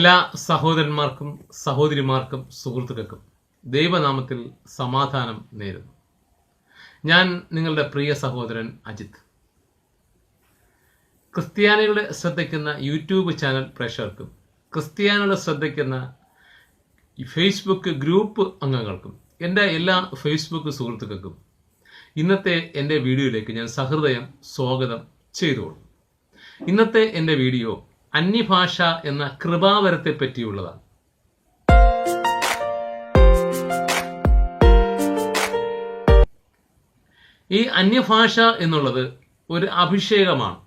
എല്ലാ സഹോദരന്മാർക്കും സഹോദരിമാർക്കും സുഹൃത്തുക്കൾക്കും ദൈവനാമത്തിൽ സമാധാനം നേരുന്നു. ഞാൻ നിങ്ങളുടെ പ്രിയ സഹോദരൻ അജിത്. ക്രിസ്ത്യാനികളെ ശ്രദ്ധിക്കുന്ന യൂട്യൂബ് ചാനൽ പ്രേക്ഷകർക്കും ക്രിസ്ത്യാനികളെ ശ്രദ്ധിക്കുന്ന ഫേസ്ബുക്ക് ഗ്രൂപ്പ് അംഗങ്ങൾക്കും എൻ്റെ എല്ലാ ഫേസ്ബുക്ക് സുഹൃത്തുക്കൾക്കും ഇന്നത്തെ എൻ്റെ വീഡിയോയിലേക്ക് ഞാൻ സഹൃദയം സ്വാഗതം ചെയ്തോളൂ. ഇന്നത്തെ എൻ്റെ വീഡിയോ അന്യഭാഷ എന്ന കൃപാവരത്തെ പറ്റിയുള്ളതാണ്. ഈ അന്യഭാഷ എന്നുള്ളത് ഒരു അഭിഷേകമാണ്.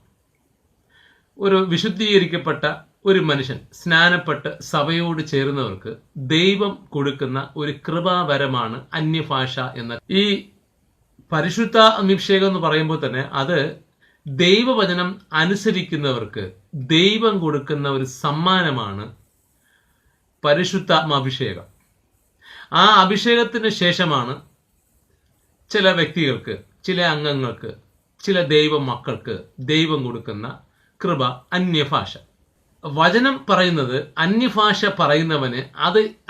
ഒരു വിശുദ്ധീകരിക്കപ്പെട്ട ഒരു മനുഷ്യൻ സ്നാനപ്പെട്ട് സഭയോട് ചേരുന്നവർക്ക് ദൈവം കൊടുക്കുന്ന ഒരു കൃപാവരമാണ് അന്യഭാഷ എന്ന. ഈ പരിശുദ്ധ അഭിഷേകം എന്ന് പറയുമ്പോൾ തന്നെ അത് ദൈവവചനം അനുസരിക്കുന്നവർക്ക് ദൈവം കൊടുക്കുന്ന ഒരു സമ്മാനമാണ് പരിശുദ്ധാത്മാഭിഷേകം. ആ അഭിഷേകത്തിന് ശേഷമാണ് ചില വ്യക്തികൾക്ക്, ചില അംഗങ്ങൾക്ക്, ചില ദൈവ മക്കൾക്ക് ദൈവം കൊടുക്കുന്ന കൃപ അന്യഭാഷ. വചനം പറയുന്നത് അന്യഭാഷ പറയുന്നവന്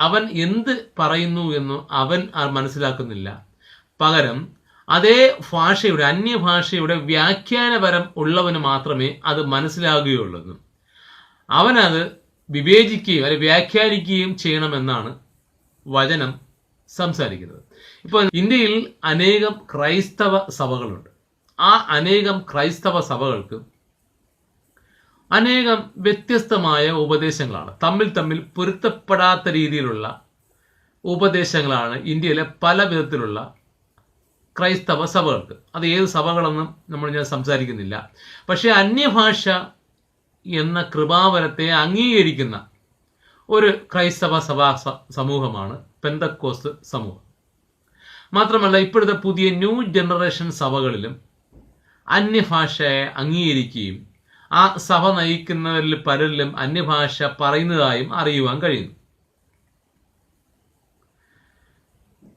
അവൻ എന്ത് പറയുന്നു എന്ന് അവൻ മനസ്സിലാക്കുന്നില്ല. പകരം അതേ ഭാഷയുടെ അന്യഭാഷയുടെ വ്യാഖ്യാനപരം ഉള്ളവന് മാത്രമേ അത് മനസ്സിലാകുകയുള്ളൂ. അവനത് വിവേചിക്കുകയും അല്ലെങ്കിൽ വ്യാഖ്യാനിക്കുകയും ചെയ്യണമെന്നാണ് വചനം സംസാരിക്കുന്നത്. ഇപ്പോൾ ഇന്ത്യയിൽ അനേകം ക്രൈസ്തവ സഭകളുണ്ട്. ആ അനേകം ക്രൈസ്തവ സഭകൾക്ക് അനേകം വ്യത്യസ്തമായ ഉപദേശങ്ങളാണ്. തമ്മിൽ പൊരുത്തപ്പെടാത്ത രീതിയിലുള്ള ഉപദേശങ്ങളാണ് ഇന്ത്യയിലെ പല വിധത്തിലുള്ള ക്രൈസ്തവ സഭകൾക്ക്. അത് ഏത് സഭകളെന്നും ഞാൻ സംസാരിക്കുന്നില്ല. പക്ഷെ അന്യഭാഷ എന്ന കൃപാവരത്തെ അംഗീകരിക്കുന്ന ഒരു ക്രൈസ്തവ സഭാ സമൂഹമാണ് പെന്തക്കോസ്ത് സമൂഹം. മാത്രമല്ല, ഇപ്പോഴത്തെ പുതിയ ന്യൂ ജനറേഷൻ സഭകളിലും അന്യഭാഷയെ അംഗീകരിക്കുകയും ആ സഭ നയിക്കുന്നവരിൽ പലരിലും അന്യഭാഷ പറയുന്നതായും അറിയുവാൻ കഴിയുന്നു.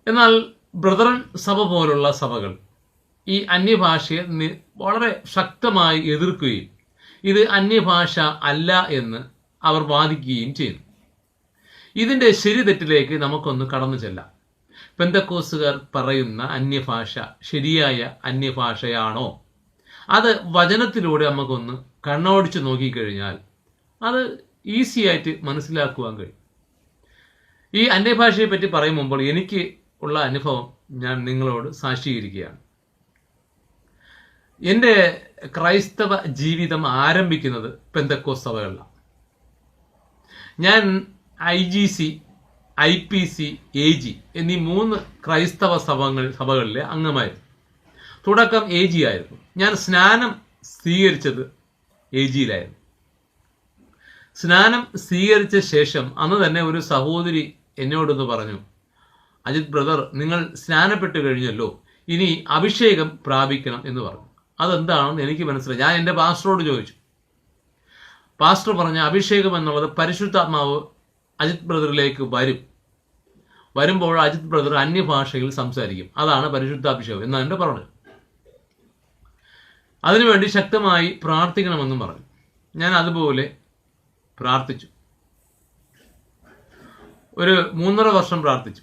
എന്നാൽ ബ്രദറൻ സഭ പോലുള്ള സഭകൾ ഈ അന്യഭാഷയെ വളരെ ശക്തമായി എതിർക്കുകയും ഇത് അന്യഭാഷ അല്ല എന്ന് അവർ വാദിക്കുകയും ചെയ്യുന്നു. ഇതിൻ്റെ ശരിതെറ്റിലേക്ക് നമുക്കൊന്ന് കടന്നു ചെല്ലാം. പെന്തക്കോസ്തുകാർ പറയുന്ന അന്യഭാഷ ശരിയായ അന്യഭാഷയാണോ? അത് വചനത്തിലൂടെ നമുക്കൊന്ന് കണ്ണോടിച്ച് നോക്കിക്കഴിഞ്ഞാൽ അത് ഈസിയായിട്ട് മനസ്സിലാക്കുവാൻ കഴിയും. ഈ അന്യഭാഷയെ പറ്റി പറയും മുമ്പോൾ എനിക്ക് ഉള്ള അനുഭവം ഞാൻ നിങ്ങളോട് സാക്ഷീകരിക്കുകയാണ്. എൻ്റെ ക്രൈസ്തവ ജീവിതം ആരംഭിക്കുന്നത് പെന്തക്കോസ്ത് സഭകളിലാണ്. ഞാൻ IGC, IPC, AG എന്നീ 3 ക്രൈസ്തവ സഭകളിലെ അംഗമായിരുന്നു. തുടക്കം AG ആയിരുന്നു. ഞാൻ സ്നാനം സ്വീകരിച്ചത് AGയിലായിരുന്നു. സ്നാനം സ്വീകരിച്ച ശേഷം അന്ന് തന്നെ ഒരു സഹോദരി എന്നോടൊന്ന് പറഞ്ഞു, അജിത് ബ്രദർ, നിങ്ങൾ സ്നാനപ്പെട്ട് കഴിഞ്ഞല്ലോ, ഇനി അഭിഷേകം പ്രാപിക്കണം എന്ന് പറഞ്ഞു. അതെന്താണെന്ന് എനിക്ക് മനസ്സിലായി. ഞാൻ എൻ്റെ പാസ്റ്ററോട് ചോദിച്ചു. പാസ്റ്റർ പറഞ്ഞ അഭിഷേകം എന്നുള്ളത് പരിശുദ്ധാത്മാവ് അജിത് ബ്രദറിലേക്ക് വരുമ്പോൾ അജിത് ബ്രദർ അന്യഭാഷയിൽ സംസാരിക്കും, അതാണ് പരിശുദ്ധാഭിഷേകം എന്നാണ് എൻ്റെ പറഞ്ഞത്. അതിനുവേണ്ടി ശക്തമായി പ്രാർത്ഥിക്കണമെന്നും പറഞ്ഞു. ഞാൻ അതുപോലെ പ്രാർത്ഥിച്ചു. ഒരു 3.5 വർഷം പ്രാർത്ഥിച്ചു.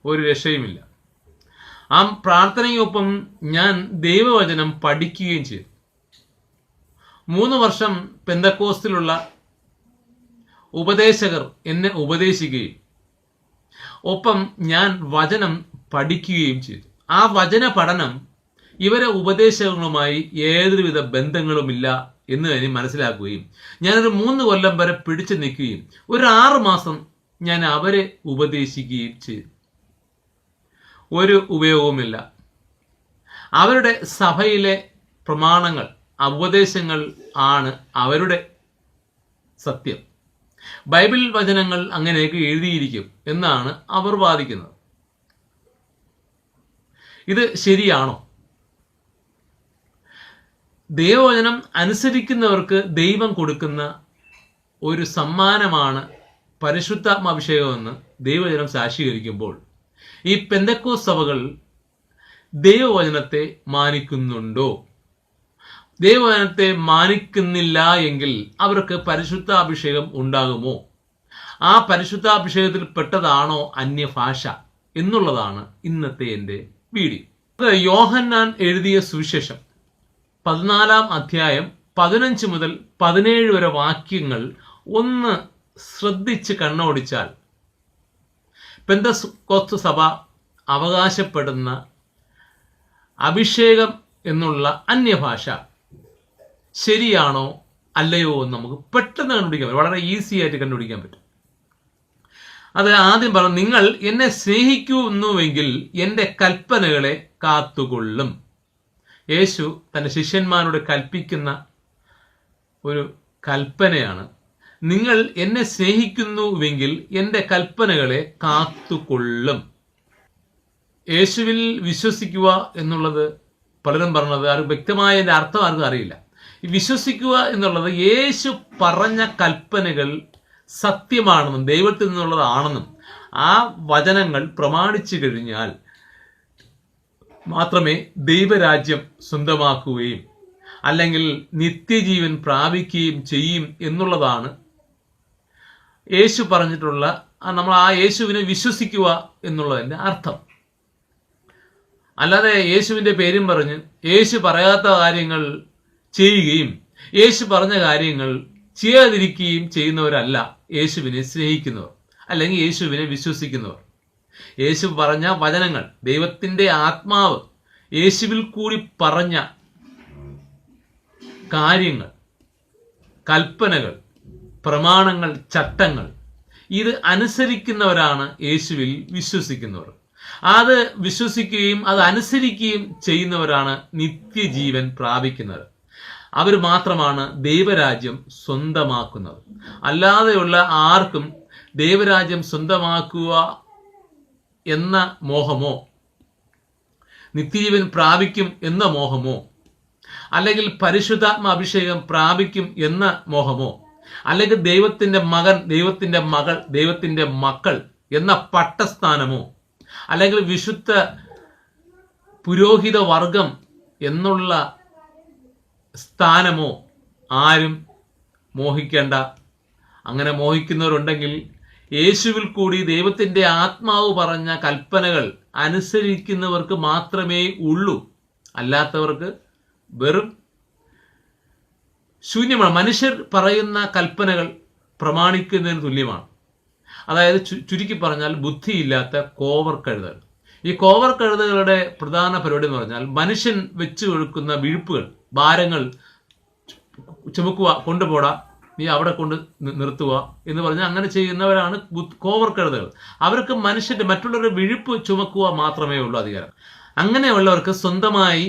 ഒരു രക്ഷയുമില്ല. ആ പ്രാർത്ഥനയ്ക്കൊപ്പം ഞാൻ ദൈവവചനം പഠിക്കുകയും ചെയ്തു. 3 വർഷം പെന്തക്കോസ്തിലുള്ള ഉപദേശകർ എന്നെ ഉപദേശിക്കുകയും ഒപ്പം ഞാൻ വചനം പഠിക്കുകയും ചെയ്തു. ആ വചന പഠനം ഇവരെ ഉപദേശങ്ങളുമായി യാതൊരുവിധ ബന്ധങ്ങളുമില്ല എന്ന് തന്നെ മനസ്സിലാക്കുകയും ഞാനൊരു 3 കൊല്ലം വരെ പിടിച്ചു നിൽക്കുകയും ഒരു 6 മാസം ഞാൻ അവരെ ഉപദേശിക്കുകയും ചെയ്തു. ഒരു ഉപയോഗവുമില്ല. അവരുടെ സഭയിലെ പ്രമാണങ്ങൾ, ഉപദേശങ്ങൾ ആണ് അവരുടെ സത്യം. ബൈബിൾ വചനങ്ങൾ അങ്ങനെയൊക്കെ എഴുതിയിരിക്കും എന്നാണ് അവർ വാദിക്കുന്നത്. ഇത് ശരിയാണോ? ദൈവവചനം അനുസരിക്കുന്നവർക്ക് ദൈവം കൊടുക്കുന്ന ഒരു സമ്മാനമാണ് പരിശുദ്ധാത്മാഭിഷേകമെന്ന് ദൈവവചനം സാക്ഷീകരിക്കുമ്പോൾ ഈ പെന്തക്കോസ്ത് സഭകൾ ദൈവവചനത്തെ മാനിക്കുന്നുണ്ടോ? ദൈവവചനത്തെ മാനിക്കുന്നില്ല എങ്കിൽ അവർക്ക് പരിശുദ്ധാഭിഷേകം ഉണ്ടാകുമോ? ആ പരിശുദ്ധാഭിഷേകത്തിൽ പെട്ടതാണോ അന്യഭാഷ എന്നുള്ളതാണ് ഇന്നത്തെ എൻ്റെ വീഡിയോ. യോഹന്നാൻ എഴുതിയ സുവിശേഷം 14 അധ്യായം 15 മുതൽ 17 വരെ വാക്യങ്ങൾ ഒന്ന് ശ്രദ്ധിച്ച് കണ്ണോടിച്ചാൽ പെന്തക്കോസ്ത് സഭ അവകാശപ്പെടുന്ന അഭിഷേകം എന്നുള്ള അന്യഭാഷ ശരിയാണോ അല്ലയോ എന്ന് നമുക്ക് പെട്ടെന്ന് കണ്ടുപിടിക്കാൻ പറ്റും. വളരെ ഈസി ആയിട്ട് കണ്ടുപിടിക്കാൻ പറ്റും. അത് ആദ്യം പറഞ്ഞു, നിങ്ങൾ എന്നെ സ്നേഹിക്കുന്നുവെങ്കിൽ എൻ്റെ കൽപ്പനകളെ കാത്തുകൊള്ളും. യേശു തൻ്റെ ശിഷ്യന്മാരോട് കൽപ്പിക്കുന്ന ഒരു കൽപ്പനയാണ്, നിങ്ങൾ എന്നെ സ്നേഹിക്കുന്നുവെങ്കിൽ എൻ്റെ കൽപ്പനകളെ കാത്തുകൊള്ളും. യേശുവിൽ വിശ്വസിക്കുക എന്നുള്ളത് പലരും പറഞ്ഞത് ആരും വ്യക്തമായ എൻ്റെ അർത്ഥം ആർക്കും അറിയില്ല. ഈ വിശ്വസിക്കുക എന്നുള്ളത് യേശു പറഞ്ഞ കൽപ്പനകൾ സത്യമാണെന്നും ദൈവത്തിൽ നിന്നുള്ളതാണെന്നും ആ വചനങ്ങൾ പ്രമാണിച്ചു കഴിഞ്ഞാൽ മാത്രമേ ദൈവരാജ്യം സ്വന്തമാക്കുകയും അല്ലെങ്കിൽ നിത്യജീവൻ പ്രാപിക്കുകയും ചെയ്യും എന്നുള്ളതാണ് യേശു പറഞ്ഞിട്ടുള്ള, നമ്മൾ ആ യേശുവിനെ വിശ്വസിക്കുക എന്നുള്ളതിൻ്റെ അർത്ഥം. അല്ലാതെ യേശുവിൻ്റെ പേരും പറഞ്ഞ് യേശു പറയാത്ത കാര്യങ്ങൾ ചെയ്യുകയും യേശു പറഞ്ഞ കാര്യങ്ങൾ ചെയ്യാതിരിക്കുകയും ചെയ്യുന്നവരല്ല യേശുവിനെ സ്നേഹിക്കുന്നവർ അല്ലെങ്കിൽ യേശുവിനെ വിശ്വസിക്കുന്നവർ. യേശു പറഞ്ഞ വചനങ്ങൾ, ദൈവത്തിൻ്റെ ആത്മാവ് യേശുവിൽ കൂടി പറഞ്ഞ കാര്യങ്ങൾ, കൽപ്പനകൾ, പ്രമാണങ്ങൾ, ചട്ടങ്ങൾ, ഇത് അനുസരിക്കുന്നവരാണ് യേശുവിൽ വിശ്വസിക്കുന്നവർ. അത് വിശ്വസിക്കുകയും അത് അനുസരിക്കുകയും ചെയ്യുന്നവരാണ് നിത്യജീവൻ പ്രാപിക്കുന്നത്. അവർ മാത്രമാണ് ദൈവരാജ്യം സ്വന്തമാക്കുന്നത്. അല്ലാതെയുള്ള ആർക്കും ദൈവരാജ്യം സ്വന്തമാക്കുക എന്ന മോഹമോ നിത്യജീവൻ പ്രാപിക്കും എന്ന മോഹമോ അല്ലെങ്കിൽ പരിശുദ്ധാത്മ അഭിഷേകം പ്രാപിക്കും എന്ന മോഹമോ അല്ലെങ്കിൽ ദൈവത്തിൻ്റെ മകൻ, ദൈവത്തിൻ്റെ മകൾ, ദൈവത്തിൻ്റെ മക്കൾ എന്ന പട്ടസ്ഥാനമോ അല്ലെങ്കിൽ വിശുദ്ധ പുരോഹിത വർഗം എന്നുള്ള സ്ഥാനമോ ആരും മോഹിക്കേണ്ട. അങ്ങനെ മോഹിക്കുന്നവരുണ്ടെങ്കിൽ യേശുവിൽ കൂടി ദൈവത്തിൻ്റെ ആത്മാവ് പറഞ്ഞ കൽപ്പനകൾ അനുസരിക്കുന്നവർക്ക് മാത്രമേ ഉള്ളൂ. അല്ലാത്തവർക്ക് വെറും ശൂന്യമാണ്. മനുഷ്യർ പറയുന്ന കൽപ്പനകൾ പ്രമാണിക്കുന്നതിന് തുല്യമാണ്. അതായത് ചുരുക്കി പറഞ്ഞാൽ ബുദ്ധിയില്ലാത്ത കോവർ കഴുതകൾ. ഈ കോവർ കഴുതകളുടെ പ്രധാന പരിപാടി എന്ന് പറഞ്ഞാൽ മനുഷ്യൻ വെച്ചു കൊടുക്കുന്ന വിഴുപ്പുകൾ, ഭാരങ്ങൾ ചുമക്കുക, കൊണ്ടുപോടാ, നീ അവിടെ കൊണ്ട് നിർത്തുക എന്ന് പറഞ്ഞാൽ അങ്ങനെ ചെയ്യുന്നവരാണ് കോവർ കഴുതകൾ. അവർക്ക് മനുഷ്യന്റെ മറ്റുള്ളവരുടെ വിഴുപ്പ് ചുമക്കുക മാത്രമേ ഉള്ളൂ അധികാരം. അങ്ങനെയുള്ളവർക്ക് സ്വന്തമായി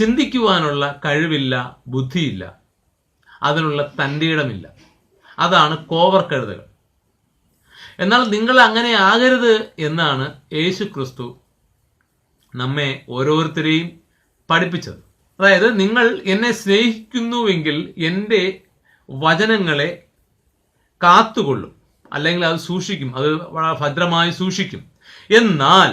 ചിന്തിക്കുവാനുള്ള കഴിവില്ല, ബുദ്ധിയില്ല, അതിനുള്ള തൻ്റെയിടമില്ല. അതാണ് കോവർ കഴുതകൾ. എന്നാൽ നിങ്ങൾ അങ്ങനെ ആകരുത് എന്നാണ് യേശു ക്രിസ്തു നമ്മെ ഓരോരുത്തരെയും പഠിപ്പിച്ചത്. അതായത് നിങ്ങൾ എന്നെ സ്നേഹിക്കുന്നുവെങ്കിൽ എൻ്റെ വചനങ്ങളെ കാത്തുകൊള്ളും, അല്ലെങ്കിൽ അത് സൂക്ഷിക്കും, അത് വളരെ ഭദ്രമായി സൂക്ഷിക്കും. എന്നാൽ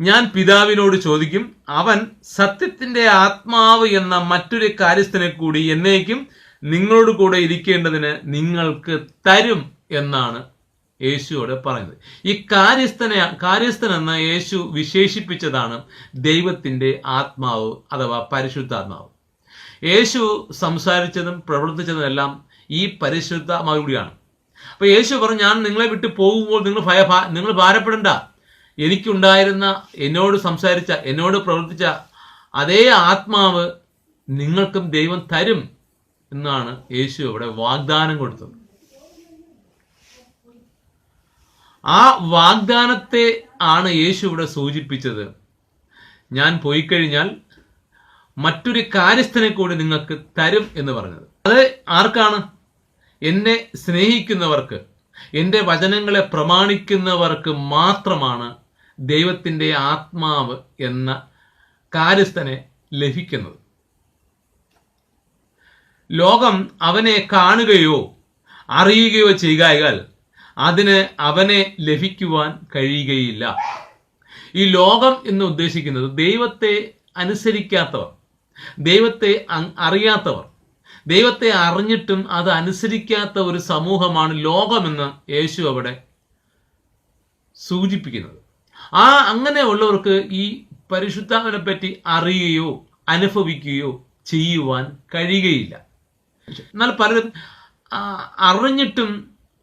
ഞാൻ പിതാവിനോട് ചോദിക്കും, അവൻ സത്യത്തിൻ്റെ ആത്മാവ് എന്ന മറ്റൊരു കാര്യസ്ഥനെ കൂടി എന്നേക്കും നിങ്ങളോട് കൂടെ ഇരിക്കേണ്ടതിന് നിങ്ങൾക്ക് തരും എന്നാണ് യേശുവോട് പറയുന്നത്. ഈ കാര്യസ്ഥൻ എന്ന യേശു വിശേഷിപ്പിച്ചതാണ് ദൈവത്തിൻ്റെ ആത്മാവ് അഥവാ പരിശുദ്ധാത്മാവ്. യേശു സംസാരിച്ചതും പ്രവർത്തിച്ചതും എല്ലാം ഈ പരിശുദ്ധാത്മാവിലൂടെയാണ്. അപ്പൊ യേശു പറഞ്ഞു, ഞാൻ നിങ്ങളെ വിട്ട് പോകുമ്പോൾ നിങ്ങൾ ഭാരപ്പെടണ്ട. എനിക്കുണ്ടായിരുന്ന, എന്നോട് സംസാരിച്ച, എന്നോട് പ്രവർത്തിച്ച അതേ ആത്മാവ് നിങ്ങൾക്കും ദൈവം തരും എന്നാണ് യേശു ഇവിടെ വാഗ്ദാനം കൊടുത്തത്. ആ വാഗ്ദാനത്തെ ആണ് യേശു ഇവിടെ സൂചിപ്പിച്ചത്. ഞാൻ പോയി കഴിഞ്ഞാൽ മറ്റൊരു കാര്യസ്ഥനെ കൂടി നിങ്ങൾക്ക് തരും എന്ന് പറഞ്ഞത്. അത് ആർക്കാണ്? എന്നെ സ്നേഹിക്കുന്നവർക്ക്, എൻ്റെ വചനങ്ങളെ പ്രമാണിക്കുന്നവർക്ക് മാത്രമാണ് ദൈവത്തിൻ്റെ ആത്മാവ് എന്ന കാര്യസ്ഥനെ ലഭിക്കുന്നത്. ലോകം അവനെ കാണുകയോ അറിയുകയോ ചെയ്യുകയാൽ അതിന് അവനെ ലഭിക്കുവാൻ കഴിയുകയില്ല. ഈ ലോകം എന്ന് ഉദ്ദേശിക്കുന്നത് ദൈവത്തെ അനുസരിക്കാത്തവർ, ദൈവത്തെ അറിയാത്തവർ, ദൈവത്തെ അറിഞ്ഞിട്ടും അത് അനുസരിക്കാത്ത ഒരു സമൂഹമാണ് ലോകമെന്ന് യേശു അവിടെ സൂചിപ്പിക്കുന്നത്. അങ്ങനെയുള്ളവർക്ക് ഈ പരിശുദ്ധാത്മാവിനെ പറ്റി അറിയുകയോ അനുഭവിക്കുകയോ ചെയ്യുവാൻ കഴിയുകയില്ല. എന്നാൽ പലരും അറിഞ്ഞിട്ടും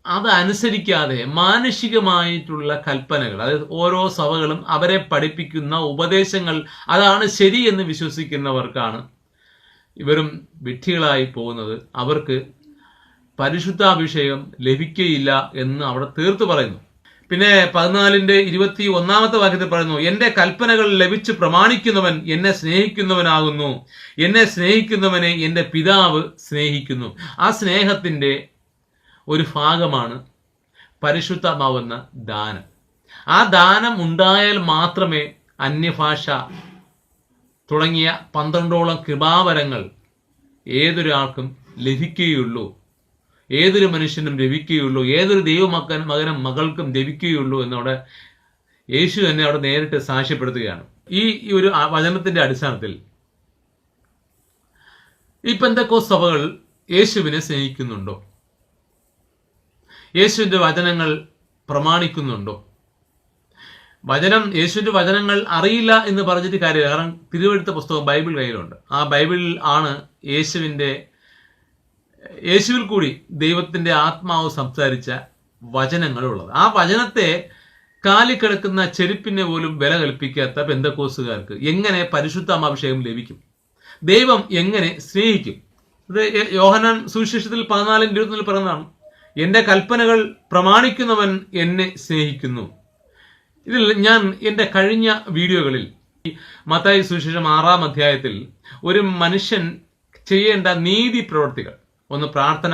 അത് അനുസരിക്കാതെ മാനുഷികമായിട്ടുള്ള കൽപ്പനകൾ, അതായത് ഓരോ സഭകളും അവരെ പഠിപ്പിക്കുന്ന ഉപദേശങ്ങൾ അതാണ് ശരി എന്ന് വിശ്വസിക്കുന്നവർക്കാണ് ഇവരും വിഡ്ഢികളായി പോകുന്നത്. അവർക്ക് പരിശുദ്ധാഭിഷേകം ലഭിക്കുകയില്ല എന്ന് അവിടെ തീർത്തു പറയുന്നു. പിന്നെ 14:21 വാക്യത്തിൽ പറയുന്നു, എന്റെ കൽപ്പനകൾ ലഭിച്ച് പ്രമാണിക്കുന്നവൻ എന്നെ സ്നേഹിക്കുന്നവനാകുന്നു, എന്നെ സ്നേഹിക്കുന്നവനെ എന്റെ പിതാവ് സ്നേഹിക്കുന്നു. ആ സ്നേഹത്തിന്റെ ഒരു ഭാഗമാണ് പരിശുദ്ധാത്മാവെന്ന ദാനം. ആ ദാനം ഉണ്ടായാൽ മാത്രമേ അന്യഭാഷ തുടങ്ങിയ 12ഓളം കൃപാവരങ്ങൾ ഏതൊരാൾക്കും ലഭിക്കുകയുള്ളൂ, ഏതൊരു മനുഷ്യനും ലഭിക്കുകയുള്ളൂ, ഏതൊരു ദൈവമകനും മകൾക്കും ലഭിക്കുകയുള്ളൂ എന്നവിടെ യേശു തന്നെ അവിടെ നേരിട്ട് സാക്ഷ്യപ്പെടുത്തുകയാണ്. ഈ ഒരു വചനത്തിന്റെ അടിസ്ഥാനത്തിൽ ഈ പെന്തക്കോസ്ത് സഭകൾ യേശുവിനെ സ്നേഹിക്കുന്നുണ്ടോ? യേശുവിന്റെ വചനങ്ങൾ പ്രമാണിക്കുന്നുണ്ടോ? യേശുവിന്റെ വചനങ്ങൾ അറിയില്ല എന്ന് പറഞ്ഞിട്ട് കാര്യമില്ല. കാരണം തിരുവെഴുത്ത പുസ്തകം ബൈബിൾ കയ്യിലുണ്ട്. ആ ബൈബിളിൽ ആണ് യേശുവിൽ കൂടി ദൈവത്തിന്റെ ആത്മാവ് സംസാരിച്ച വചനങ്ങളുള്ളത്. ആ വചനത്തെ കാലിക്കിടക്കുന്ന ചെരുപ്പിനെ പോലും വില കൽപ്പിക്കാത്ത പെന്തക്കോസ്തുകാർക്ക് എങ്ങനെ പരിശുദ്ധാത്മാഭിഷേകം ലഭിക്കും? ദൈവം എങ്ങനെ സ്നേഹിക്കും? ഇത് യോഹന്നാൻ സുവിശേഷത്തിൽ 14:21 പറയുന്നതാണ്, എന്റെ കൽപ്പനകൾ പ്രമാണിക്കുന്നവൻ എന്നെ സ്നേഹിക്കുന്നു. ഇതിൽ ഞാൻ എൻ്റെ കഴിഞ്ഞ വീഡിയോകളിൽ മത്തായി സുവിശേഷം 6-ാം അധ്യായത്തിൽ ഒരു മനുഷ്യൻ ചെയ്യേണ്ട നീതി പ്രവൃത്തികൾ, 1 പ്രാർത്ഥന,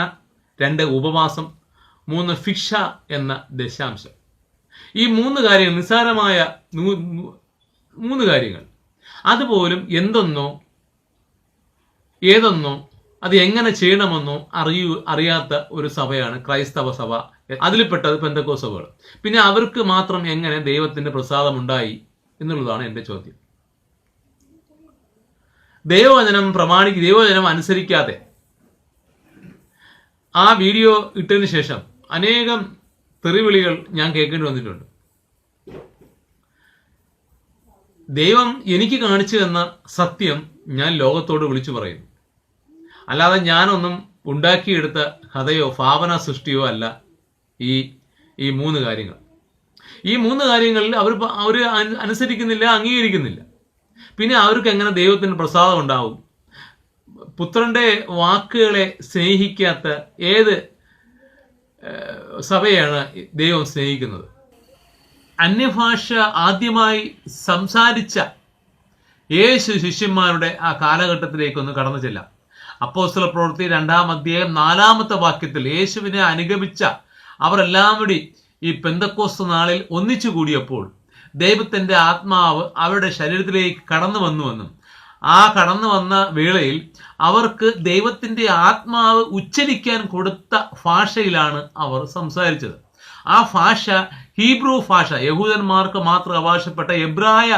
2 ഉപവാസം, 3 ഭിക്ഷ എന്ന ദശാംശം, ഈ 3 കാര്യങ്ങൾ, നിസ്സാരമായ 3 കാര്യങ്ങൾ, അതുപോലും എന്തെന്നോ ഏതെന്നോ അത് എങ്ങനെ ചെയ്യണമെന്നോ അറിയാത്ത ഒരു സഭയാണ് ക്രൈസ്തവ സഭ. അതിൽപ്പെട്ടത് പെന്തക്കോസ്ത് സഭകൾ. പിന്നെ അവർക്ക് മാത്രം എങ്ങനെ ദൈവത്തിന്റെ പ്രസാദം ഉണ്ടായി എന്നുള്ളതാണ് എൻ്റെ ചോദ്യം. ദൈവവചനം അനുസരിക്കാതെ ആ വീഡിയോ ഇട്ടതിന് ശേഷം അനേകം തെറിവിളികൾ ഞാൻ കേൾക്കേണ്ടി വന്നിട്ടുണ്ട്. ദൈവം എനിക്ക് കാണിച്ചു തന്ന സത്യം ഞാൻ ലോകത്തോട് വിളിച്ചു പറയുന്നു. അല്ലാതെ ഞാനൊന്നും ഉണ്ടാക്കിയെടുത്ത കഥയോ ഭാവന സൃഷ്ടിയോ അല്ല ഈ 3 കാര്യങ്ങൾ. ഈ 3 കാര്യങ്ങളിൽ അവർ അനുസരിക്കുന്നില്ല, അംഗീകരിക്കുന്നില്ല. പിന്നെ അവർക്ക് എങ്ങനെ ദൈവത്തിന് പ്രസാദം ഉണ്ടാവും? പുത്രന്റെ വാക്കുകളെ സ്നേഹിക്കാത്ത ഏത് സഭയാണ് ദൈവം സ്നേഹിക്കുന്നത്? അന്യഭാഷ ആദ്യമായി സംസാരിച്ച യേശു ശിഷ്യന്മാരുടെ ആ കാലഘട്ടത്തിലേക്കൊന്ന് കടന്നു ചെല്ലാം. അപ്പോസ്തല പ്രവൃത്തി 2-ാം അധ്യായം 4-ാമത്തെ വാക്യത്തിൽ യേശുവിനെ അനുഗമിച്ച അവരെല്ലാം കൂടി ഈ പെന്തക്കോസ്ത് നാളിൽ ഒന്നിച്ചു കൂടിയപ്പോൾ ദൈവത്തിന്റെ ആത്മാവ് അവരുടെ ശരീരത്തിലേക്ക് കടന്നു വന്നുവെന്നും ആ കടന്നു വന്ന വേളയിൽ അവർക്ക് ദൈവത്തിന്റെ ആത്മാവ് ഉച്ചരിക്കാൻ കൊടുത്ത ഭാഷയിലാണ് അവർ സംസാരിച്ചത്. ആ ഭാഷ ഹീബ്രു ഭാഷ, യഹൂദന്മാർക്ക് മാത്രം അവകാശപ്പെട്ട എബ്രായ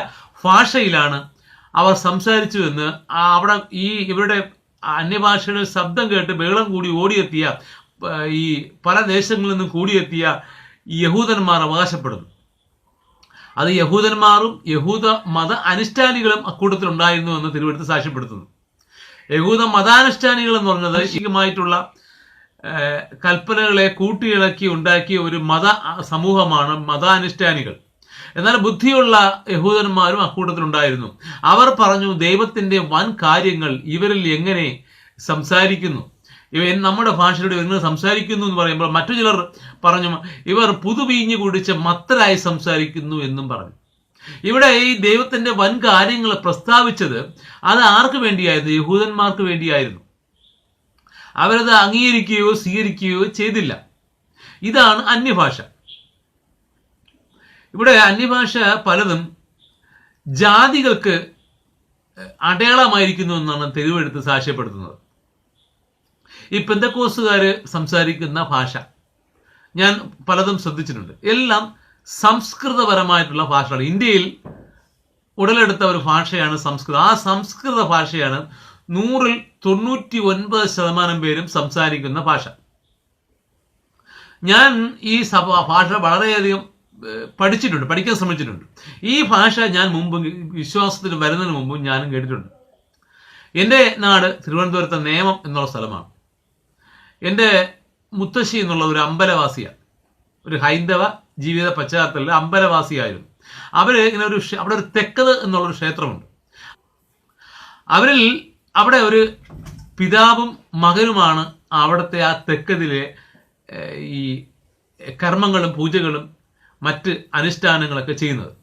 ഭാഷയിലാണ് അവർ സംസാരിച്ചു എന്ന് അവിടെ ഇവരുടെ അന്യഭാഷയുടെ ശബ്ദം കേട്ട് ബഹളം കൂടി ഓടിയെത്തിയ ഈ പല ദേശങ്ങളിൽ നിന്നും കൂടിയെത്തിയ യഹൂദന്മാർ അവകാശപ്പെടുന്നു. അത് യഹൂദന്മാരും യഹൂദ മത അനുഷ്ഠാനികളും അക്കൂട്ടത്തിൽ ഉണ്ടായിരുന്നു എന്ന് തിരുവെടുത്ത് സാക്ഷ്യപ്പെടുത്തുന്നു. യഹൂദ മതാനുഷ്ഠാനികൾ എന്ന് പറഞ്ഞത് ശരിക്കുമായിട്ടുള്ള കൽപ്പനകളെ കൂട്ടിയിളക്കി ഉണ്ടാക്കിയ ഒരു മത സമൂഹമാണ് മതാനുഷ്ഠാനികൾ. എന്നാൽ ബുദ്ധിയുള്ള യഹൂദന്മാരും അക്കൂട്ടത്തിലുണ്ടായിരുന്നു. അവർ പറഞ്ഞു, ദൈവത്തിന്റെ വൻ കാര്യങ്ങൾ ഇവരിൽ എങ്ങനെ സംസാരിക്കുന്നു, നമ്മുടെ ഭാഷയുടെ എങ്ങനെ സംസാരിക്കുന്നു എന്ന് പറയുമ്പോൾ മറ്റു ചിലർ പറഞ്ഞു ഇവർ പുതുവീഞ്ഞു കുടിച്ച് മത്തരായി സംസാരിക്കുന്നു എന്നും പറഞ്ഞു. ഇവിടെ ഈ ദൈവത്തിന്റെ വൻ കാര്യങ്ങൾ പ്രസ്താവിച്ചത് അത് ആർക്ക് വേണ്ടിയായിരുന്നു? യഹൂദന്മാർക്ക് വേണ്ടിയായിരുന്നു. അവരത് അംഗീകരിക്കുകയോ സ്വീകരിക്കുകയോ ചെയ്തില്ല. ഇതാണ് അന്യഭാഷ. ഇവിടെ അന്യഭാഷ പലതും ജാതികൾക്ക് അടയാളമായിരിക്കുന്നു എന്നാണ് തിരുവെഴുത്ത് സാക്ഷ്യപ്പെടുത്തുന്നത്. ഈ പെന്തക്കോസ്തുകാര് സംസാരിക്കുന്ന ഭാഷ ഞാൻ പലതും ശ്രദ്ധിച്ചിട്ടുണ്ട്. എല്ലാം സംസ്കൃതപരമായിട്ടുള്ള ഭാഷകൾ. ഇന്ത്യയിൽ ഉടലെടുത്ത ഒരു ഭാഷയാണ് സംസ്കൃതം. ആ സംസ്കൃത ഭാഷയാണ് 100-ൽ 99% പേരും സംസാരിക്കുന്ന ഭാഷ. ഞാൻ ഈ ഭാഷ വളരെയധികം പഠിക്കാൻ ശ്രമിച്ചിട്ടുണ്ട്. ഈ ഭാഷ ഞാൻ മുമ്പ് വിശ്വാസത്തിൽ വരുന്നതിന് മുമ്പ് ഞാനും കേട്ടിട്ടുണ്ട്. എൻ്റെ നാട് തിരുവനന്തപുരത്തെ നേമം എന്നുള്ള സ്ഥലമാണ്. എൻ്റെ മുത്തശ്ശി എന്നുള്ള ഒരു അമ്പലവാസിയാണ്, ഒരു ഹൈന്ദവ ജീവിത പശ്ചാത്തലത്തിൽ അമ്പലവാസിയായിരുന്നു. ഇങ്ങനെ അവിടെ ഒരു തെക്കത് എന്നുള്ളൊരു ക്ഷേത്രമുണ്ട്. അവിടെ ഒരു പിതാവും മകനുമാണ് അവിടുത്തെ ആ തെക്കതിലെ ഈ കർമ്മങ്ങളും പൂജകളും മറ്റ് അനുഷ്ഠാനങ്ങളൊക്കെ ചെയ്യുന്നത്.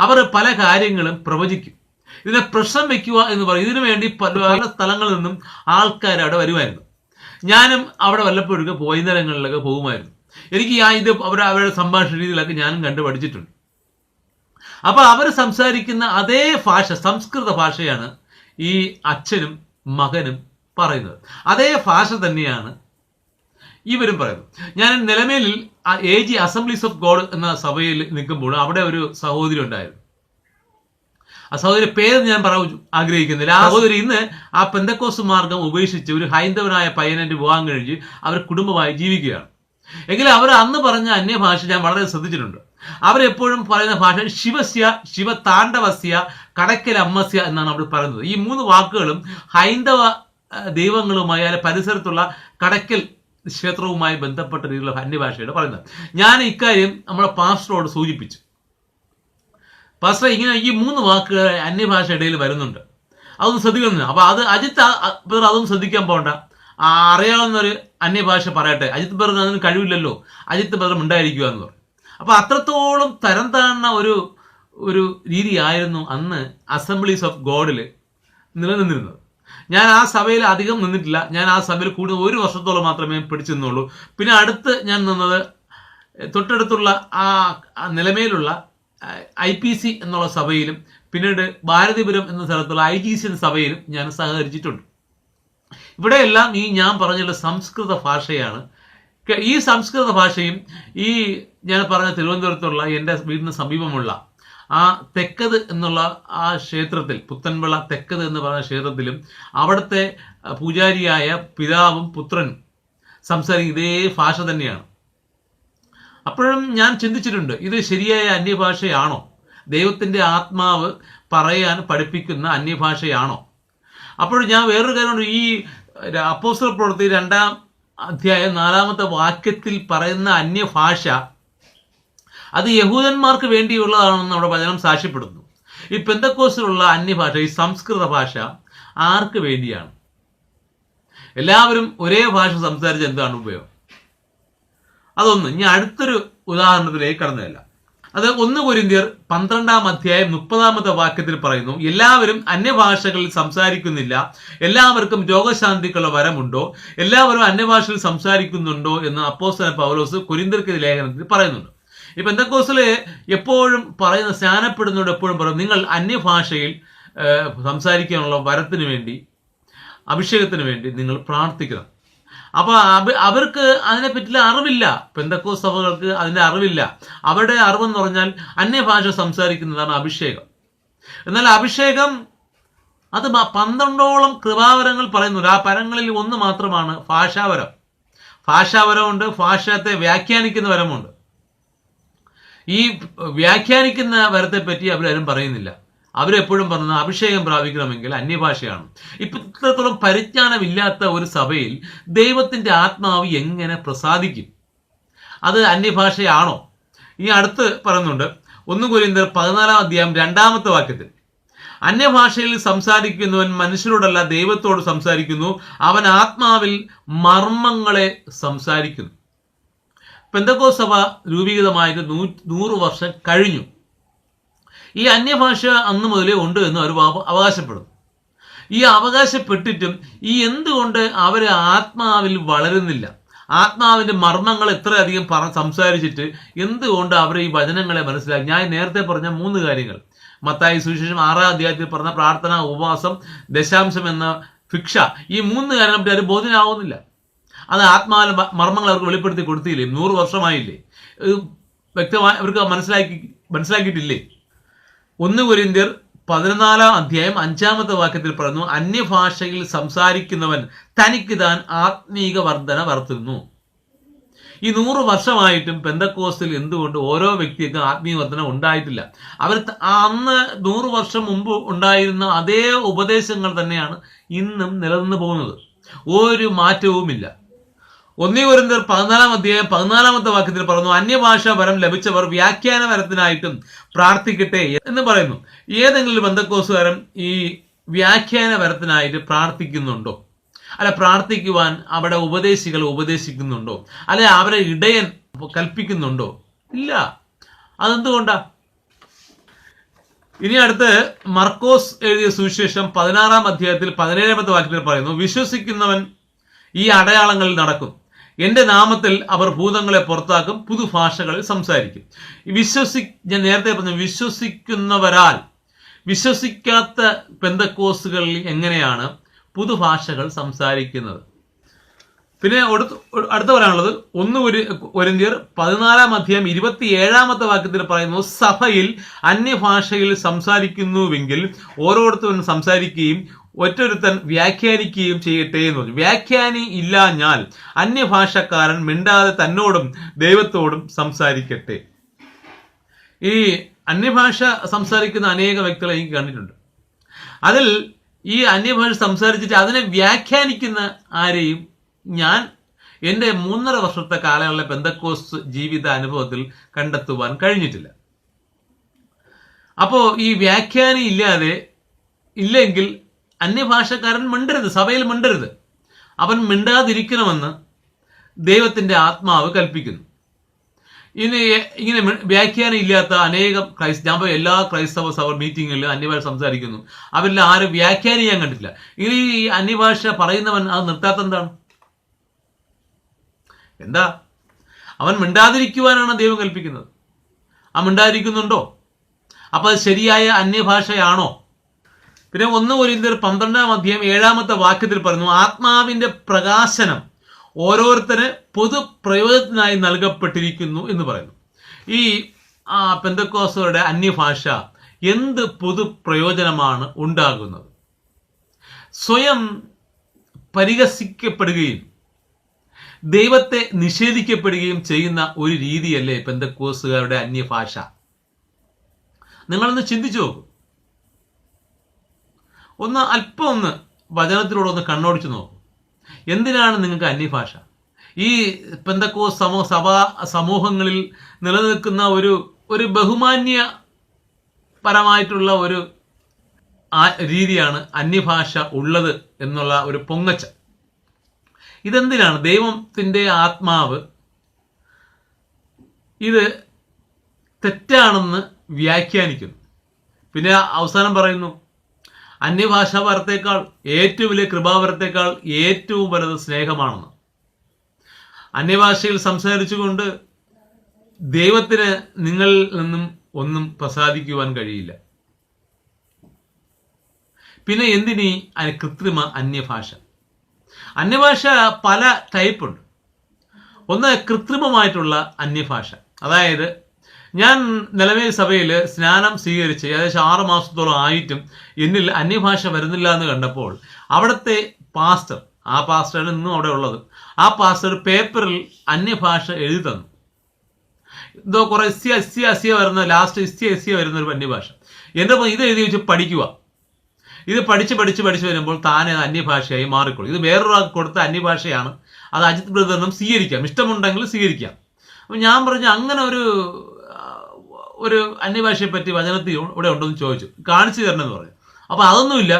അവർ പല കാര്യങ്ങളും പ്രവചിക്കും. ഇതിനെ പ്രശ്നം വെക്കുക എന്ന് പറയും. ഇതിനു വേണ്ടി പല സ്ഥലങ്ങളിൽ നിന്നും ആൾക്കാർ അവിടെ വരുമായിരുന്നു. ഞാനും അവിടെ വല്ലപ്പോഴൊക്കെ വൈകുന്നേരങ്ങളിലൊക്കെ പോകുമായിരുന്നു. എനിക്ക് അവരുടെ സംഭാഷണ രീതിയിലൊക്കെ ഞാനും കണ്ടു പഠിച്ചിട്ടുണ്ട്. അപ്പൊ അവർ സംസാരിക്കുന്ന അതേ ഭാഷ, സംസ്കൃത ഭാഷയാണ് ഈ അച്ഛനും മകനും പറയുന്നത്. അതേ ഭാഷ തന്നെയാണ് ഇവരും പറയുന്നത്. ഞാൻ നിലമേലിൽ AG അസംബ്ലീസ് ഓഫ് ഗോഡ് എന്ന സഭയിൽ നിൽക്കുമ്പോൾ അവിടെ ഒരു സഹോദരി ഉണ്ടായിരുന്നു. ആ സഹോദരി പേര് ഞാൻ പറയാൻ ആഗ്രഹിക്കുന്നില്ല. ആ സഹോദരി ഇന്ന് ആ പെന്തക്കോസ് മാർഗം ഉപേക്ഷിച്ച് ഒരു ഹൈന്ദവനായ പയ്യനെ വിവാഹം കഴിച്ച് അവർ കുടുംബമായി ജീവിക്കുകയാണ്. എങ്കിലും അവർ അന്ന് പറഞ്ഞ അന്യഭാഷ ഞാൻ വളരെ ശ്രദ്ധിച്ചിട്ടുണ്ട്. അവരെപ്പോഴും പറയുന്ന ഭാഷ ശിവസ്യ, ശിവതാണ്ഡവസ്യ, കടക്കൽ അമ്മസ്യ എന്നാണ് അവർ പറയുന്നത്. ഈ 3 വാക്കുകളും ഹൈന്ദവ ദൈവങ്ങളുമായി അല്ലെ പരിസരത്തുള്ള കടക്കൽ ക്ഷേത്രവുമായി ബന്ധപ്പെട്ട രീതിയിലുള്ള അന്യഭാഷയാണ് പറയുന്നത്. ഞാൻ ഇക്കാര്യം നമ്മുടെ പാസ്റ്ററോട് സൂചിപ്പിച്ചു. പാസ്റ്റർ, ഇങ്ങനെ ഈ 3 വാക്കുകൾ അന്യഭാഷ ഇടയിൽ വരുന്നുണ്ട്, അതൊന്നും ശ്രദ്ധിക്കുന്നില്ല. അപ്പൊ അജിത്ത് അതൊന്നും ശ്രദ്ധിക്കാൻ പോകണ്ട, അറിയാവുന്നൊരു അന്യഭാഷ പറയട്ടെ, അജിത്ത് ബ്രദറിന് അതിന് കഴിവില്ലല്ലോ, അജിത്ത് ബ്രദർ ഉണ്ടായിരിക്കുക എന്ന് പറഞ്ഞു. അപ്പൊ അത്രത്തോളം തരം താഴ്ന്ന ഒരു രീതിയായിരുന്നു അന്ന് അസംബ്ലീസ് ഓഫ് ഗോഡിൽ നിലനിന്നിരുന്നത്. ഞാൻ ആ സഭയിൽ അധികം നിന്നിട്ടില്ല. ഞാൻ ആ സഭയിൽ കൂടുതൽ 1 വർഷത്തോളം മാത്രമേ പിടിച്ചു നിന്നുള്ളൂ. പിന്നെ അടുത്ത് ഞാൻ നിന്നത് തൊട്ടടുത്തുള്ള ആ നിലമേലുള്ള IPC എന്നുള്ള സഭയിലും പിന്നീട് ഭാരതീപുരം എന്ന സ്ഥലത്തുള്ള IGC എന്ന സഭയിലും ഞാൻ സഹകരിച്ചിട്ടുണ്ട്. ഇവിടെയെല്ലാം ഈ ഞാൻ പറഞ്ഞുള്ള സംസ്കൃത ഭാഷയാണ്. ഈ സംസ്കൃത ഭാഷയും ഈ ഞാൻ പറഞ്ഞ തിരുവനന്തപുരത്തുള്ള എൻ്റെ വീടിന് സമീപമുള്ള ആ തെക്കത് എന്നുള്ള ആ ക്ഷേത്രത്തിൽ, പുത്തൻവിള തെക്കത് എന്ന് പറയുന്ന ക്ഷേത്രത്തിലും അവിടുത്തെ പൂജാരിയായ പിതാവും പുത്രനും സംസാരിക്കുന്ന ഇതേ ഭാഷ തന്നെയാണ്. അപ്പോഴും ഞാൻ ചിന്തിച്ചിട്ടുണ്ട്, ഇത് ശരിയായ അന്യഭാഷയാണോ? ദൈവത്തിൻ്റെ ആത്മാവ് പറയാൻ പഠിപ്പിക്കുന്ന അന്യഭാഷയാണോ? അപ്പോൾ ഞാൻ വേറൊരു കാര്യമുണ്ട്. ഈ അപ്പോസ്തല പ്രവൃത്തി 2-ാം അധ്യായം 4-ാമത്തെ വാക്യത്തിൽ പറയുന്ന അന്യഭാഷ അത് യഹൂദന്മാർക്ക് വേണ്ടിയുള്ളതാണെന്ന് നമ്മുടെ വചനം സാക്ഷ്യപ്പെടുന്നു. ഈ പെന്തക്കോസ്തിലുള്ള അന്യഭാഷ, ഈ സംസ്കൃത ഭാഷ ആർക്ക് വേണ്ടിയാണ്? എല്ലാവരും ഒരേ ഭാഷ സംസാരിച്ച് എന്താണ് ഉപയോഗം? അതൊന്ന്. ഇനി അടുത്തൊരു ഉദാഹരണത്തിലേക്ക് കടന്നതല്ല. അത് 1 കൊരിന്ത്യർ 12-ാം അധ്യായം 30-ാമത്തെ വാക്യത്തിൽ പറയുന്നു, എല്ലാവരും അന്യഭാഷകളിൽ സംസാരിക്കുന്നില്ല, എല്ലാവർക്കും രോഗശാന്തിക്കുള്ള വരമുണ്ടോ, എല്ലാവരും അന്യഭാഷയിൽ സംസാരിക്കുന്നുണ്ടോ എന്ന് അപ്പോസ്തലൻ പൗലോസ് കൊരിന്ത്യർക്ക് ലേഖനത്തിൽ പറയുന്നുണ്ട്. ഈ പെന്തക്കോസ്തിലെ എപ്പോഴും പറയുന്ന, സ്നാനപ്പെടുന്നവരോട് എപ്പോഴും പറയും, നിങ്ങൾ അന്യഭാഷയിൽ സംസാരിക്കാനുള്ള വരത്തിന് വേണ്ടി, അഭിഷേകത്തിന് വേണ്ടി നിങ്ങൾ പ്രാർത്ഥിക്കണം. അപ്പൊ അവർക്ക് അതിനെപ്പറ്റിയുള്ള അറിവില്ല. പെന്തക്കോസ്ത് സഭകൾക്ക് അതിന്റെ അറിവില്ല. അവരുടെ അറിവെന്ന് പറഞ്ഞാൽ അന്യഭാഷ സംസാരിക്കുന്നതാണ് അഭിഷേകം. എന്നാൽ അഭിഷേകം അത് 12ഓളം കൃപാവരങ്ങൾ പറയുന്നുണ്ട്. ആ പരങ്ങളിൽ ഒന്ന് മാത്രമാണ് ഭാഷാവരം. ഭാഷാവരമുണ്ട്, ഭാഷത്തെ വ്യാഖ്യാനിക്കുന്ന വരമുണ്ട്. ഈ വ്യാഖ്യാനിക്കുന്ന വരത്തെ പറ്റി അവരാരും പറയുന്നില്ല. അവരെപ്പോഴും പറഞ്ഞത് അഭിഷേകം പ്രാപിക്കണമെങ്കിൽ അന്യഭാഷയാണ്. ഇത്രത്തോളം പരിജ്ഞാനമില്ലാത്ത ഒരു സഭയിൽ ദൈവത്തിന്റെ ആത്മാവ് എങ്ങനെ പ്രസാദിക്കും? അത് അന്യഭാഷയാണോ? ഈ അടുത്ത് പറയുന്നുണ്ട് 1 കൊരിന്ത്യർ 14-ാം അധ്യായം 2-ാമത്തെ വാക്യത്തിൽ, അന്യഭാഷയിൽ സംസാരിക്കുന്നവൻ മനുഷ്യരോടല്ല ദൈവത്തോട് സംസാരിക്കുന്നു, അവൻ ആത്മാവിൽ മർമ്മങ്ങളെ സംസാരിക്കുന്നു. പെന്തക്കോസ്ത് സഭ രൂപീകൃതമായിട്ട് 100 വർഷം കഴിഞ്ഞു. ഈ അന്യഭാഷ അന്ന് മുതലേ ഉണ്ട് എന്ന് അവർ അവകാശപ്പെടുന്നു. ഈ അവകാശപ്പെട്ടിട്ടും ഈ എന്തുകൊണ്ട് അവർ ആത്മാവിൽ വളരുന്നില്ല? ആത്മാവിന്റെ മർമ്മങ്ങൾ എത്രയധികം സംസാരിച്ചിട്ട് എന്തുകൊണ്ട് അവർ ഈ വചനങ്ങളെ മനസ്സിലാക്കി? ഞാൻ നേരത്തെ പറഞ്ഞ 3 കാര്യങ്ങൾ, മത്തായി സുവിശേഷം 6-ാം അധ്യായത്തിൽ പറഞ്ഞ പ്രാർത്ഥന, ഉപവാസം, ദശാംശം എന്ന ഭിക്ഷ, ഈ 3 കാരണം പറ്റി അവർ ബോധനാവുന്നില്ല. അത് ആത്മാവിലെ മർമ്മങ്ങൾ അവർക്ക് വെളിപ്പെടുത്തി കൊടുത്തില്ലേ? 100 വർഷമായില്ലേ? വ്യക്തമായി അവർക്ക് മനസ്സിലാക്കിയിട്ടില്ലേ? 1 കൊരിന്ത്യർ 14-ാം അധ്യായം 5-ാമത്തെ വാക്യത്തിൽ പറയുന്നു, അന്യഭാഷയിൽ സംസാരിക്കുന്നവൻ തനിക്ക് താൻ ആത്മീക വർധന വരുത്തുന്നു. ഈ 100 വർഷമായിട്ടും പെന്തക്കോസ്തിൽ എന്തുകൊണ്ട് ഓരോ വ്യക്തിക്കും ആത്മീയ വർധന ഉണ്ടായിട്ടില്ല? അവർ അന്ന് 100 വർഷം മുമ്പ് ഉണ്ടായിരുന്ന അതേ ഉപദേശങ്ങൾ തന്നെയാണ് ഇന്നും നിലനിന്ന് പോകുന്നത്. ഒരു മാറ്റവുമില്ല. 1 കൊരിന്ത്യർ 14-ാം അധ്യായം 14-ാമത്തെ വാക്യത്തിൽ പറയുന്നു, അന്യഭാഷ വരം ലഭിച്ചവർ വ്യാഖ്യാന വരത്തിനായിട്ടും പ്രാർത്ഥിക്കട്ടെ എന്ന് പറയുന്നു. ഏതെങ്കിലും പെന്തക്കോസ്തുകാരൻ ഈ വ്യാഖ്യാന വരത്തിനായിട്ട് പ്രാർത്ഥിക്കുന്നുണ്ടോ? അല്ല, പ്രാർത്ഥിക്കുവാൻ അവിടെ ഉപദേശികൾ ഉപദേശിക്കുന്നുണ്ടോ? അല്ലെ അവരെ ഇടയൻ കൽപ്പിക്കുന്നുണ്ടോ? ഇല്ല. അതെന്തുകൊണ്ടാ? ഇനി അടുത്ത് മർക്കോസ് എഴുതിയ സുവിശേഷം 16-ാം അധ്യായത്തിൽ 17-ാമത്തെ വാക്യത്തിൽ പറയുന്നു, വിശ്വസിക്കുന്നവൻ ഈ അടയാളങ്ങളിൽ നടക്കും. എന്റെ നാമത്തിൽ അവർ ഭൂതങ്ങളെ പുറത്താക്കും, പുതുഭാഷകളിൽ സംസാരിക്കും. ഞാൻ നേരത്തെ പറഞ്ഞു, വിശ്വസിക്കുന്നവരാൽ. വിശ്വസിക്കാത്ത പെന്തക്കോസ്തുകളിൽ എങ്ങനെയാണ് പുതുഭാഷകൾ സംസാരിക്കുന്നത്? പിന്നെ അടുത്ത പറയാനുള്ളത് 1 കൊരിന്ത്യർ 14-ാം അധ്യായം 27-ാമത്തെ വാക്യത്തിൽ പറയുന്നു, സഭയിൽ അന്യഭാഷയിൽ സംസാരിക്കുന്നുവെങ്കിൽ ഓരോരുത്തരും സംസാരിക്കുകയും ഒറ്റൊരുത്തൻ വ്യാഖ്യാനിക്കുകയും ചെയ്യട്ടെ എന്ന് പറഞ്ഞു. വ്യാഖ്യാനി ഇല്ലാഞ്ഞാൽ അന്യഭാഷക്കാരൻ മിണ്ടാതെ തന്നോടും ദൈവത്തോടും സംസാരിക്കട്ടെ. ഈ അന്യഭാഷ സംസാരിക്കുന്ന അനേക വ്യക്തികളെ എനിക്ക് കണ്ടിട്ടുണ്ട്. അതിൽ ഈ അന്യഭാഷ സംസാരിച്ചിട്ട് അതിനെ വ്യാഖ്യാനിക്കുന്ന ആരെയും ഞാൻ എൻ്റെ 3.5 വർഷത്തെ കാലയളവിലെ പെന്തക്കോസ്ത് ജീവിത അനുഭവത്തിൽ കണ്ടെത്തുവാൻ കഴിഞ്ഞിട്ടില്ല. അപ്പോ ഈ വ്യാഖ്യാനി ഇല്ലെങ്കിൽ അന്യഭാഷക്കാരൻ മിണ്ടരുത്, സഭയിൽ മിണ്ടരുത്. അവൻ മിണ്ടാതിരിക്കണമെന്ന് ദൈവത്തിന്റെ ആത്മാവ് കൽപ്പിക്കുന്നു. ഇങ്ങനെ വ്യാഖ്യാനം ഇല്ലാത്ത അനേകം ഞാൻ എല്ലാ ക്രൈസ്തവ സഭ മീറ്റിങ്ങുകളിൽ അന്യഭാഷ സംസാരിക്കുന്നു. അവരിൽ ആരും വ്യാഖ്യാനം ചെയ്യാൻ കണ്ടിട്ടില്ല. ഇനി ഈ അന്യഭാഷ പറയുന്നവൻ അത് നിർത്താത്ത എന്താ? അവൻ മിണ്ടാതിരിക്കുവാനാണ് ദൈവം കൽപ്പിക്കുന്നത്. ആ മിണ്ടാതിരിക്കുന്നുണ്ടോ? അപ്പൊ അത് ശരിയായ അന്യഭാഷയാണോ? പിന്നെ 1 കൊരിന്ത്യർ 12-ാം അധ്യായം 7-ാമത്തെ വാക്യത്തിൽ പറയുന്നു, ആത്മാവിന്റെ പ്രകാശനം ഓരോരുത്തര് പൊതു പ്രയോജനത്തിനായി നൽകപ്പെട്ടിരിക്കുന്നു എന്ന് പറയുന്നു. ഈ പെന്തക്കോസ്തുകാരുടെ അന്യഭാഷ എന്ത് പൊതു പ്രയോജനമാണ് ഉണ്ടാകുന്നത്? സ്വയം പരിഹസിക്കപ്പെടുകയും ദൈവത്തെ നിഷേധിക്കപ്പെടുകയും ചെയ്യുന്ന ഒരു രീതിയല്ലേ പെന്തക്കോസ്തുകാരുടെ അന്യഭാഷ? നിങ്ങളൊന്ന് ചിന്തിച്ചു നോക്കൂ. അല്പം വചനത്തിലൂടെ കണ്ണോടിച്ചു നോക്കൂ. എന്തിനാണ് നിങ്ങൾക്ക് അന്യഭാഷ? ഈ പെന്തക്കോസ്ത് സമൂഹങ്ങളിൽ നിലനിൽക്കുന്ന ഒരു ബഹുമാന്യ പരമായിട്ടുള്ള ഒരു രീതിയാണ് അന്യഭാഷ ഉള്ളത് എന്നുള്ള ഒരു പൊങ്ങച്ച. ഇതെന്തിനാണ്? ദൈവത്തിന്റെ ആത്മാവ് ഇത് തെറ്റാണെന്ന് വ്യാഖ്യാനിക്കുന്നു. പിന്നെ അവസാനം പറയുന്നു, അന്യഭാഷ വരത്തേക്കാൾ, ഏറ്റവും വലിയ കൃപാവരത്തേക്കാൾ ഏറ്റവും വലുത് സ്നേഹമാണെന്ന്. അന്യഭാഷയിൽ സംസാരിച്ചുകൊണ്ട് ദൈവത്തിന് നിങ്ങളിൽ നിന്നും ഒന്നും പ്രസാദിക്കുവാൻ കഴിയില്ല. പിന്നെ എന്തിനീ കൃത്രിമ അന്യഭാഷ? അന്യഭാഷ പല ടൈപ്പുണ്ട്. കൃത്രിമമായിട്ടുള്ള അന്യഭാഷ, അതായത് ഞാൻ നിലവിൽ സഭയിൽ സ്നാനം സ്വീകരിച്ച് ഏകദേശം 6 മാസത്തോളം ആയിട്ടും എന്നിൽ അന്യഭാഷ വരുന്നില്ല എന്ന് കണ്ടപ്പോൾ അവിടുത്തെ പാസ്റ്റർ, ആ പാസ്റ്ററാണ് ഇന്നും അവിടെ ഉള്ളത്, ആ പാസ്റ്റർ പേപ്പറിൽ അന്യഭാഷ എഴുതി തന്നു. എന്തോ കുറെ എസ്സിയ വരുന്ന ലാസ്റ്റ് എസ്സിയ വരുന്ന ഒരു അന്യഭാഷ. എൻ്റെ ഇത് എഴുതി വെച്ച് പഠിക്കുക. ഇത് പഠിച്ച് വരുമ്പോൾ താനെ അന്യഭാഷയായി മാറിക്കൊള്ളും. ഇത് വേറൊരാൾക്ക് കൊടുത്ത അന്യഭാഷയാണ്. അത് അജിത് ബ്രദറിനും സ്വീകരിക്കാം, ഇഷ്ടമുണ്ടെങ്കിൽ സ്വീകരിക്കാം. അപ്പം ഞാൻ പറഞ്ഞു, അങ്ങനെ ഒരു അന്യഭാഷയെ പറ്റി വചനത്തിൽ ഇവിടെ ഉണ്ടെന്ന് ചോദിച്ചു, കാണിച്ചു തരണമെന്ന് പറഞ്ഞു. അപ്പൊ അതൊന്നുമില്ല.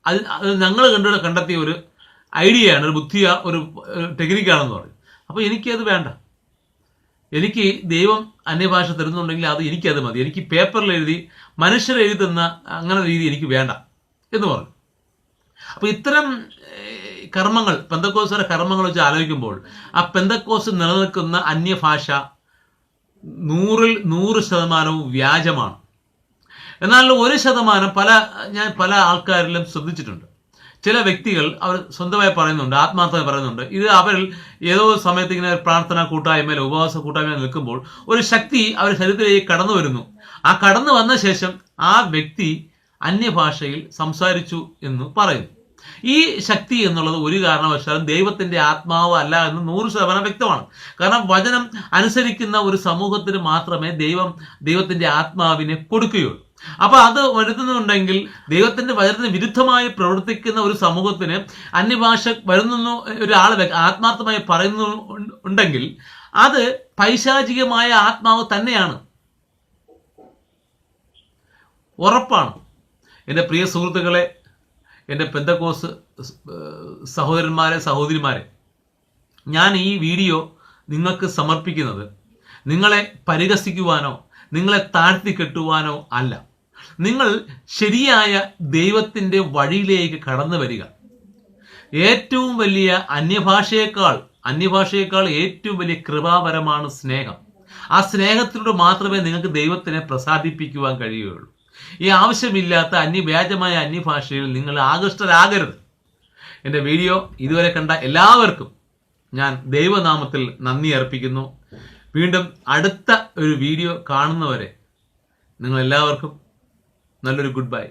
അത് ഞങ്ങൾ കണ്ടെത്തിയ ഒരു ഐഡിയയാണ്, ഒരു ഒരു ടെക്നിക്കാണെന്ന് പറഞ്ഞു. അപ്പൊ എനിക്കത് വേണ്ട. എനിക്ക് ദൈവം അന്യഭാഷ തരുന്നുണ്ടെങ്കിൽ എനിക്കത് മതി. എനിക്ക് പേപ്പറിൽ എഴുതി മനുഷ്യർ എഴുതുന്ന അങ്ങനെ രീതി എനിക്ക് വേണ്ട എന്ന് പറഞ്ഞു. അപ്പൊ ഇത്തരം കർമ്മങ്ങൾ, പെന്തക്കോസ്തുകാരുടെ കർമ്മങ്ങൾ വെച്ച് ആലോചിക്കുമ്പോൾ ആ പെന്തക്കോസ്ത് നിലനിൽക്കുന്ന അന്യഭാഷ 100% വ്യാജമാണ്. എന്നാൽ 1% ഞാൻ പല ആൾക്കാരിലും ശ്രദ്ധിച്ചിട്ടുണ്ട്. ചില വ്യക്തികൾ അവർ സ്വന്തമായി പറയുന്നുണ്ട്, ആത്മാർത്ഥമായി പറയുന്നുണ്ട്. ഇത് അവരിൽ ഏതോ സമയത്ത് ഇങ്ങനെ പ്രാർത്ഥന കൂട്ടായ്മയിലോ ഉപവാസ കൂട്ടായ്മയിലോ നിൽക്കുമ്പോൾ ഒരു ശക്തി അവരുടെ ശരീരത്തിലേക്ക് കടന്നു വരുന്നു. ആ കടന്നു വന്ന ശേഷം ആ വ്യക്തി അന്യഭാഷയിൽ സംസാരിച്ചു എന്ന് പറയുന്നു. ഈ ശക്തി എന്നുള്ളത് ഒരു കാരണവശാലും ദൈവത്തിന്റെ ആത്മാവ് അല്ല എന്ന് 100% വ്യക്തമാണ്. കാരണം വചനം അനുസരിക്കുന്ന ഒരു സമൂഹത്തിന് മാത്രമേ ദൈവത്തിന്റെ ആത്മാവിനെ കൊടുക്കുകയുള്ളൂ. അപ്പൊ അത് വരുത്തുന്നുണ്ടെങ്കിൽ ദൈവത്തിന്റെ വചനത്തിന് വിരുദ്ധമായി പ്രവർത്തിക്കുന്ന ഒരു സമൂഹത്തിന് അന്യഭാഷ വരുന്നു ഒരാൾ ആത്മാർത്ഥമായി പറയുന്നു ഉണ്ടെങ്കിൽ അത് പൈശാചികമായ ആത്മാവ് തന്നെയാണ്, ഉറപ്പാണ്. എൻ്റെ പ്രിയ സുഹൃത്തുക്കളെ, എൻ്റെ പെന്തക്കോസ് സഹോദരന്മാരെ സഹോദരിമാരെ, ഞാൻ ഈ വീഡിയോ നിങ്ങൾക്ക് സമർപ്പിക്കുന്നത് നിങ്ങളെ പരിഹസിക്കുവാനോ നിങ്ങളെ താഴ്ത്തിക്കെട്ടുവാനോ അല്ല. നിങ്ങൾ ശരിയായ ദൈവത്തിൻ്റെ വഴിയിലേക്ക് കടന്നു വരിക. ഏറ്റവും വലിയ അന്യഭാഷയേക്കാൾ ഏറ്റവും വലിയ കൃപാപരമാണ് സ്നേഹം. ആ സ്നേഹത്തിലൂടെ മാത്രമേ നിങ്ങൾക്ക് ദൈവത്തിനെ പ്രസാദിപ്പിക്കുവാൻ കഴിയുകയുള്ളൂ. ഈ ആവശ്യമില്ലാത്ത വ്യാജമായ അന്യഭാഷയിൽ നിങ്ങൾ ആകൃഷ്ടരാകരുത്. എൻ്റെ വീഡിയോ ഇതുവരെ കണ്ട എല്ലാവർക്കും ഞാൻ ദൈവനാമത്തിൽ നന്ദി അർപ്പിക്കുന്നു. വീണ്ടും അടുത്ത ഒരു വീഡിയോ കാണുന്നവരെ നിങ്ങൾ എല്ലാവർക്കും നല്ലൊരു ഗുഡ് ബൈ.